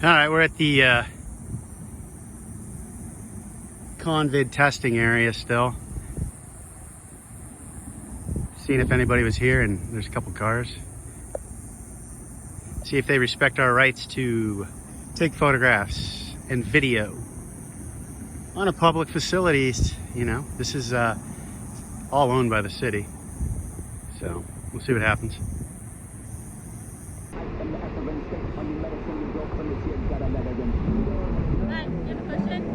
All right, we're at the convid testing area still. Seeing if anybody was here, and there's a couple cars. See if they respect our rights to take photographs and video on a public facilities. You know, this is all owned by the city. So we'll see what happens. Hi, you have a question?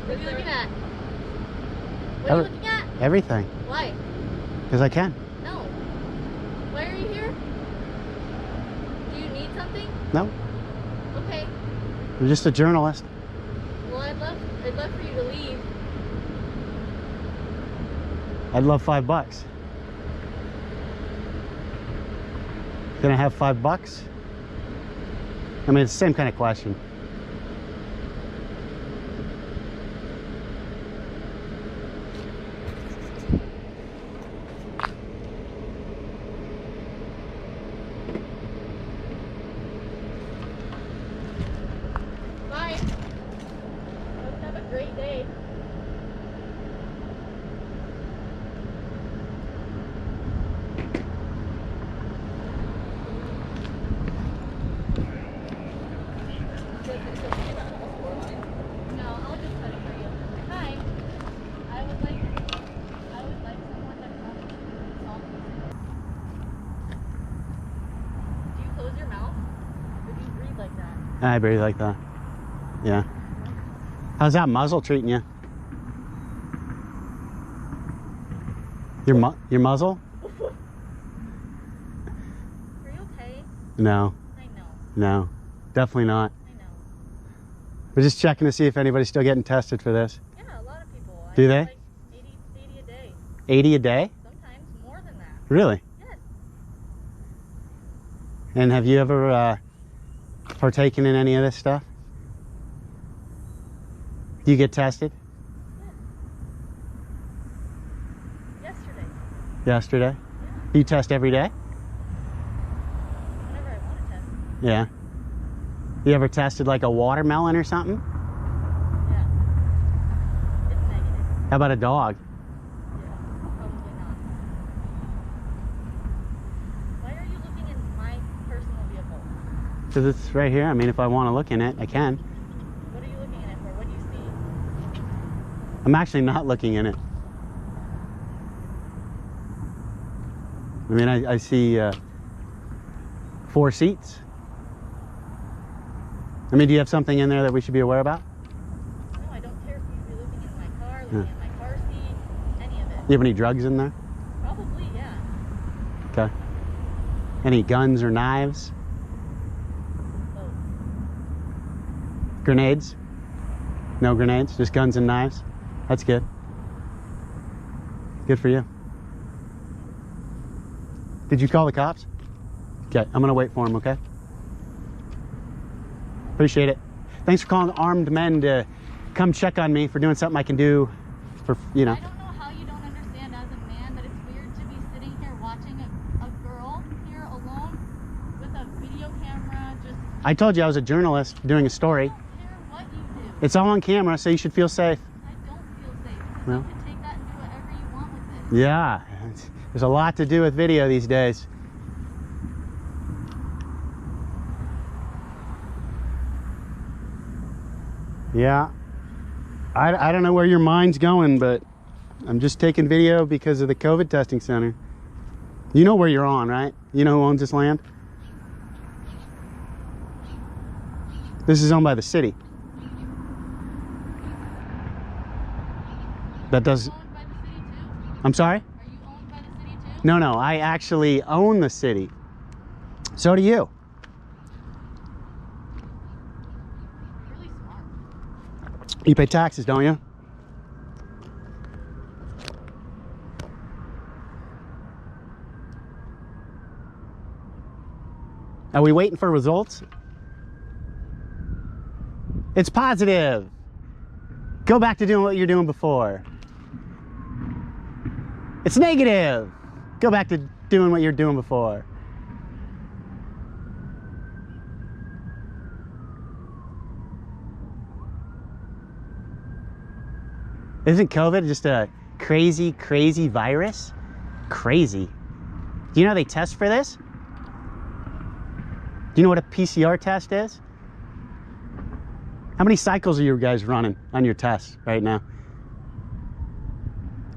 What are you looking at? What are you looking at? Everything. Why? Because I can. No. Why are you here? Do you need something? No. Okay. I'm just a journalist. Well, I'd love for you to leave. I'd love $5. Can I have $5? I mean, it's the same kind of question. Bye. Let's have a great day. No, I'll just cut it for you. Hi. I would like someone to come talk to me. Do you close your mouth? Or do you breathe like that? I breathe like that. Yeah. How's that muzzle treating you? Your muzzle? Are you okay? No. I know. No. Definitely not. I know. We're just checking to see if anybody's still getting tested for this. Yeah, a lot of people. Do I they? get like 80 a day. 80 a day? Sometimes more than that. Really? Yes. And have you ever partaken in any of this stuff? Do you get tested? Yesterday. Yesterday? Yeah. You test every day? Whenever I want to test. Yeah. You ever tested like a watermelon or something? Yeah. It's negative. How about a dog? Yeah. Probably not. Why are you looking in my personal vehicle? Because it's right here. I mean, if I want to look in it, I can. What are you looking in it for? What do you see? I'm actually not looking in it. I mean, I see 4 seats. I mean, do you have something in there that we should be aware about? No, I don't care if you be looking in my car, looking in my car seat, any of it. You have any drugs in there? Probably, yeah. Okay. Any guns or knives? Oh, Grenades? No grenades, just guns and knives? That's good. Good for you. Did you call the cops? Okay, I'm gonna wait for them, okay? Appreciate it. Thanks for calling armed men to come check on me for doing something I can do for, you know. I don't know how you don't understand as a man that it's weird to be sitting here watching a girl here alone with a video camera just... I told you I was a journalist doing a story. I don't care what you It's all on camera, so you should feel safe. I don't feel safe. Because Well. you can take that and do whatever you want with it. Yeah, there's a lot to do with video these days. Yeah, I don't know where your mind's going, but I'm just taking video because of the COVID testing center. You know where you're on, right? You know who owns this land? This is owned by the city. That does. Are you owned by the city too? I'm sorry? Are you owned by the city too? No, no, I actually own the city. So do you. Really smart. You pay taxes, don't you? Are we waiting for results? It's positive. Go back to doing what you're doing before. It's negative. Go back to doing what you're doing before. Isn't COVID just a crazy, crazy virus? Crazy. Do you know they test for this? Do you know what a PCR test is? How many cycles are you guys running on your test right now?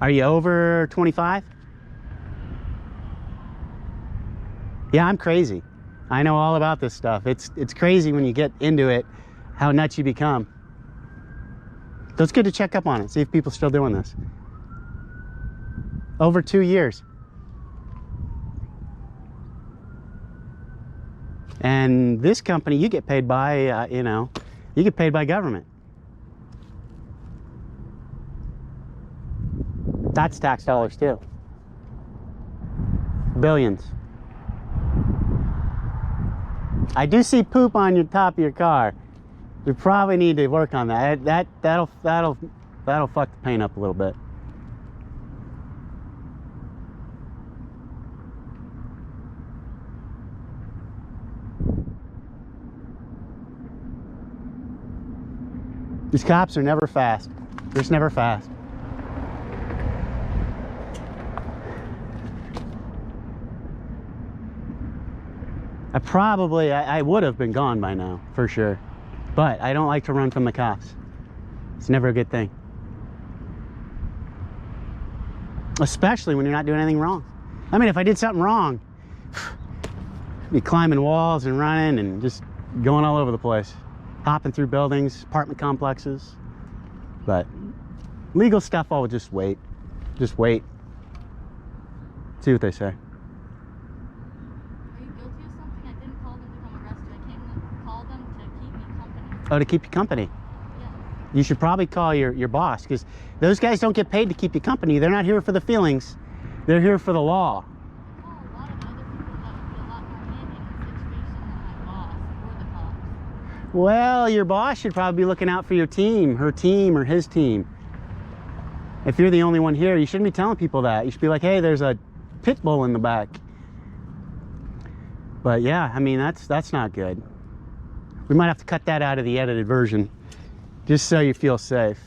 Are you over 25? Yeah, I'm crazy. I know all about this stuff. It's crazy when you get into it, how nuts you become. So it's good to check up on it, see if people are still doing this. Over 2 years. And this company, you get paid by, you get paid by government. That's tax dollars too. Billions. I do see poop on your top of your car. We probably need to work on that. That'll fuck the paint up a little bit. These cops are never fast. They're just never fast. I would have been gone by now, for sure. But I don't like to run from the cops. It's never a good thing. Especially when you're not doing anything wrong. I mean, if I did something wrong, I'd be climbing walls and running and just going all over the place. Hopping through buildings, apartment complexes. But legal stuff, I'll just wait. Just wait. See what they say. Are you guilty of something? I didn't call them to come arrest you. I came to call them to keep me company. Oh, to keep you company. Yeah. You should probably call your boss, because those guys don't get paid to keep you company. They're not here for the feelings. They're here for the law. I call a lot of other people that would be a lot more handy in the situation than my boss or the cops. Well, your boss should probably be looking out for your team, her team, or his team. If you're the only one here, you shouldn't be telling people that. You should be like, hey, there's a pit bull in the back. But yeah, I mean, that's not good. We might have to cut that out of the edited version, just so you feel safe.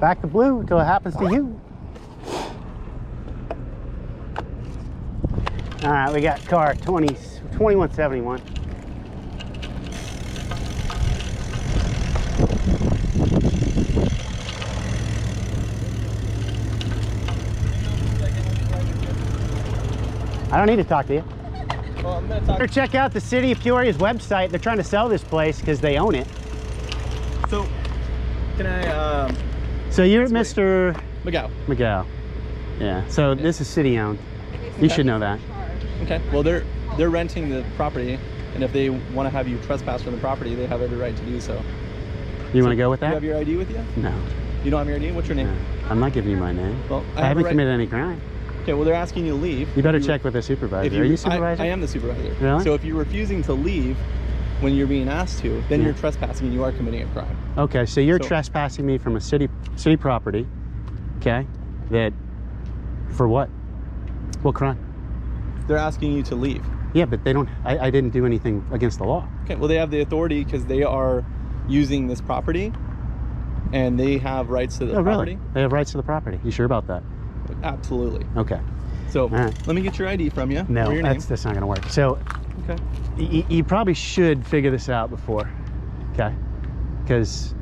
Back to blue until it happens to you. All right, we got car 2171. I don't need to talk to you. Well, I'm gonna talk. Better check out the City of Peoria's website. They're trying to sell this place because they own it. So, can I, So you're Mr. McGow. McGow. Yeah, so this is city owned. You should know that. Okay, well, they're renting the property, and if they want to have you trespass from the property, they have every right to do so. You want to go with Do you that? have your ID with you? No. You don't have your ID? What's your name? No. I'm not giving you my name. Well, I haven't committed any crime. Okay, well, they're asking you to leave. You better check with the supervisor. Are you supervisor? I am the supervisor. Really? So if you're refusing to leave when you're being asked to, then you're trespassing and you are committing a crime. Okay, so you're trespassing me from a city property, okay? That, for what? What crime? They're asking you to leave. Yeah, but they don't, I didn't do anything against the law. Okay, well, they have the authority because they are using this property and they have rights to the property. Really? They have rights to the property. You sure about that? Absolutely. Okay. So right. let me get your ID from you. No, or your name. that's not going to work. So Okay. you probably should figure this out before, okay? Because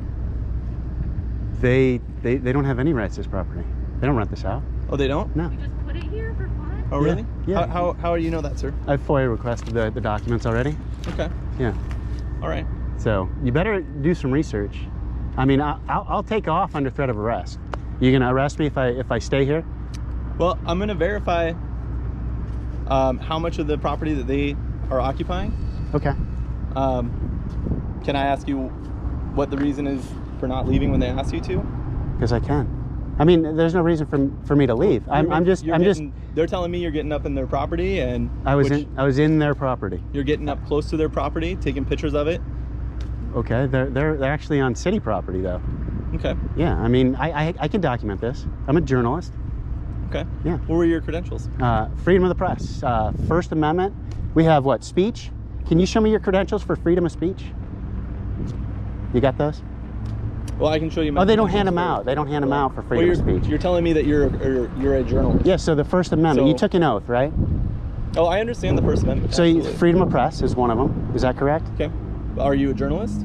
they don't have any rights to this property. They don't rent this out. Oh, they don't? No. You just put it here for fun? Oh, really? Yeah. How do you know that, sir? I FOIA requested the documents already. Okay. Yeah. All right. So you better do some research. I mean, I'll take off under threat of arrest. You gonna arrest me if I stay here? Well, I'm going to verify how much of the property that they are occupying. Okay. Can I ask you what the reason is for not leaving when they ask you to? Because I can. I mean, there's no reason for me to leave. I'm just. They're telling me you're getting up in their property, and I was in their property. You're getting up close to their property, taking pictures of it. Okay. They're actually on city property though. Okay. Yeah. I mean, I can document this. I'm a journalist. Okay. Yeah. What were your credentials? Freedom of the press, First Amendment. We have what? Speech. Can you show me your credentials for freedom of speech? You got those? Well, I can show you my. Oh, they don't hand them out. They don't hand them out for freedom of speech. You're telling me that you're a journalist. Yeah. So the First Amendment. You took an oath, right? Oh, I understand the First Amendment. So Absolutely. freedom of press is one of them. Is that correct? Okay. Are you a journalist?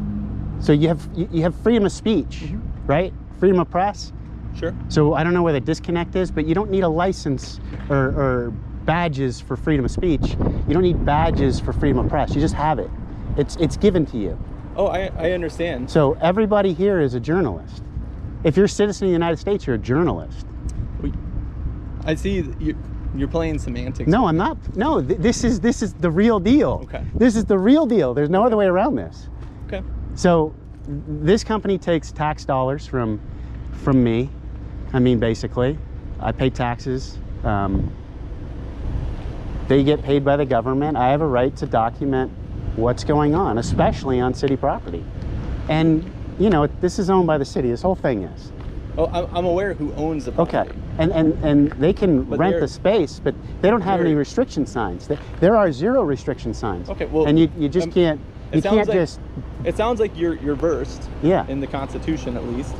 So you have freedom of speech, right? Freedom of press. Sure. So I don't know where the disconnect is, but you don't need a license or badges for freedom of speech. You don't need badges for freedom of press. You just have it. It's given to you. Oh, I understand. So everybody here is a journalist. If you're a citizen of the United States, you're a journalist. I see you're playing semantics. No, I'm not. No, this is the real deal. Okay. This is the real deal. There's no other way around this. Okay. So this company takes tax dollars from me. I mean, basically, I pay taxes. They get paid by the government. I have a right to document what's going on, especially on city property. And, you know, this is owned by the city. This whole thing is. Oh, I'm aware who owns the property. Okay. And they can rent the space, but they don't have any restriction signs. There are 0 restriction signs. Okay, well, and you just can't. You can't just. It sounds like you're versed. Yeah. In the Constitution, at least.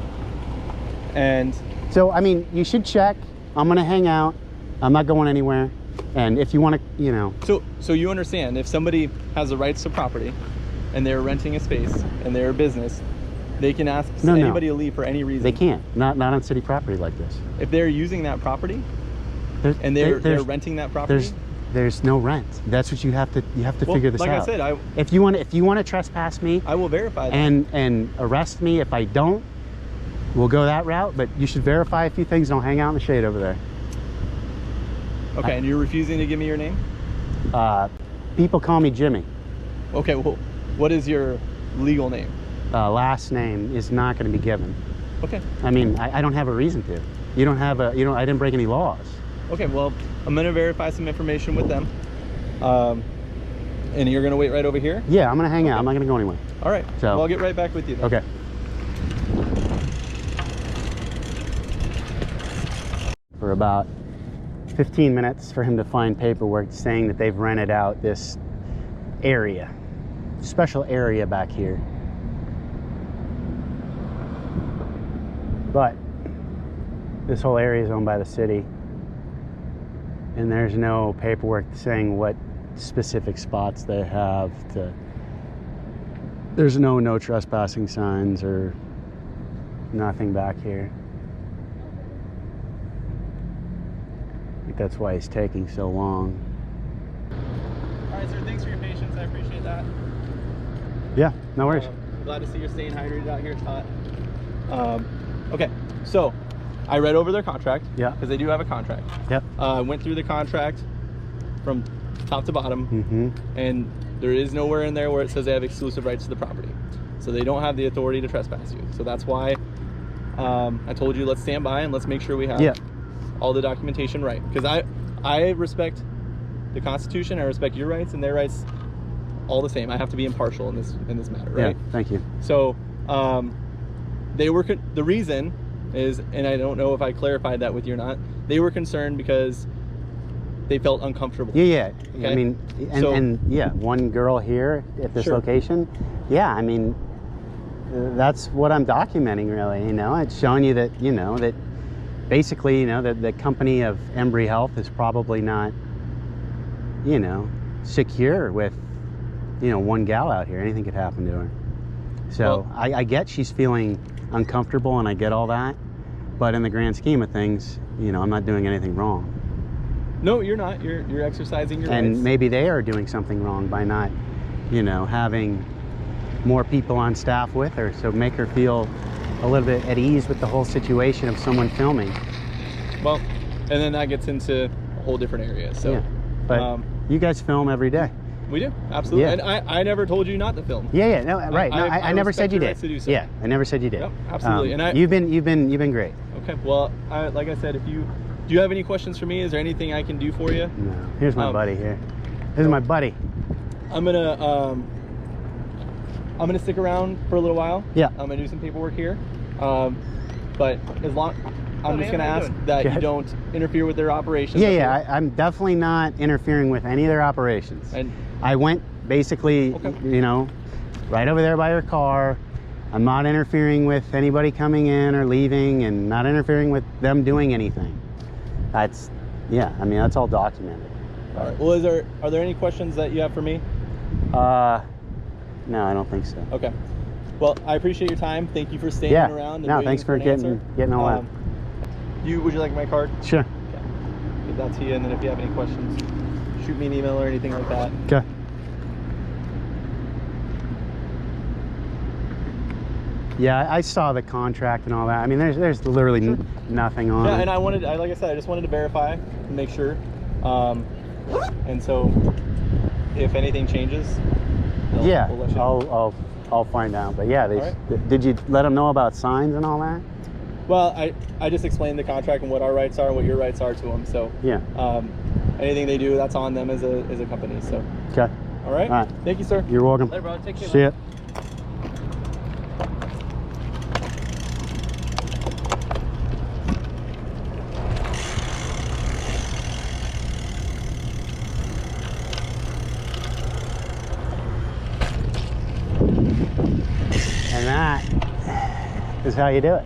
And so, I mean, you should check. I'm gonna hang out. I'm not going anywhere. And if you want to, you know. So you understand, if somebody has the rights to property, and they're renting a space, and they're a business, they can ask anybody to leave for any reason. They can't. Not on city property like this. If they're using that property, and they're renting that property. There's no rent. That's what you have to figure this out. Like I said, if you want to trespass me, I will verify that. And arrest me if I don't. We'll go that route, but you should verify a few things. Don't hang out in the shade over there. Okay, and you're refusing to give me your name? People call me Jimmy. Okay, well, what is your legal name? Last name is not going to be given. Okay. I mean, I don't have a reason to. I didn't break any laws. Okay, well, I'm going to verify some information with them. And you're going to wait right over here? Yeah, I'm going to hang out. I'm not going to go anywhere. All right. So well, I'll get right back with you then. Okay. For about 15 minutes for him to find paperwork saying that they've rented out this area, special area back here. But this whole area is owned by the city, and there's no paperwork saying what specific spots they have to. There's no trespassing signs or nothing back here. I think that's why he's taking so long. All right, sir. Thanks for your patience. I appreciate that. Yeah, no worries. Glad to see you're staying hydrated out here. It's hot. Okay, so I read over their contract. Yeah. Because they do have a contract. Yep. Went through the contract from top to bottom, Mm-hmm. and there is nowhere in there where it says they have exclusive rights to the property. So they don't have the authority to trespass you. So that's why I told you let's stand by and let's make sure we have all the documentation right. Because I respect the Constitution, I respect your rights and their rights all the same. I have to be impartial in this matter, right? Yeah, thank you. So they were the reason is, and I don't know if I clarified that with you or not, they were concerned because they felt uncomfortable. Yeah. Okay? I mean, and yeah, one girl here at this location. Yeah, I mean, that's what I'm documenting, really. You know, it's showing you that, you know, that basically, you know, that the company of Embry Health is probably not, you know, secure with, you know, one gal out here. Anything could happen to her. So I get she's feeling uncomfortable, and I get all that, but in the grand scheme of things, you know, I'm not doing anything wrong. No, you're not. You're exercising your And rights. maybe they are doing something wrong by not, you know, having more people on staff with her, so make her feel a little bit at ease with the whole situation of someone filming. Well, and then that gets into a whole different area. So, yeah, but you guys film every day. We do, absolutely. Yeah. And I never told you not to film. Yeah, no, right. No, I never said respect you your did. rights to do so. Yeah, I never said you did. Yep, absolutely. And you've been great. Okay. Well, like I said, do you have any questions for me? Is there anything I can do for you? No. Here's my buddy here. This is my buddy. I'm gonna stick around for a little while. Yeah. I'm gonna do some paperwork here. But as long, I'm just gonna ask that you don't interfere with their operations. Yeah. I'm definitely not interfering with any of their operations. And I went basically, you know, right over there by her car. I'm not interfering with anybody coming in or leaving, and not interfering with them doing anything. That's, yeah, I mean, that's all documented. all right. Well, are there any questions that you have for me? No, I don't think so. Okay. Well, I appreciate your time. Thank you for staying around. And no, waiting thanks for an getting answer. all that. Would you like my card? Sure. Okay. Give that to you, and then if you have any questions, shoot me an email or anything like that. Okay. Yeah, I saw the contract and all that. I mean, there's literally nothing on it. Yeah, and like I said, I just wanted to verify and make sure. And so, if anything changes, we'll let you know. I'll find out. But yeah, right. Did you let them know about signs and all that? Well, I just explained the contract and what our rights are and what your rights are to them. So yeah, anything they do, that's on them as a company. So okay. All right. All right. Thank you, sir. You're welcome. Later, bro. Take care. See ya. And that is how you do it.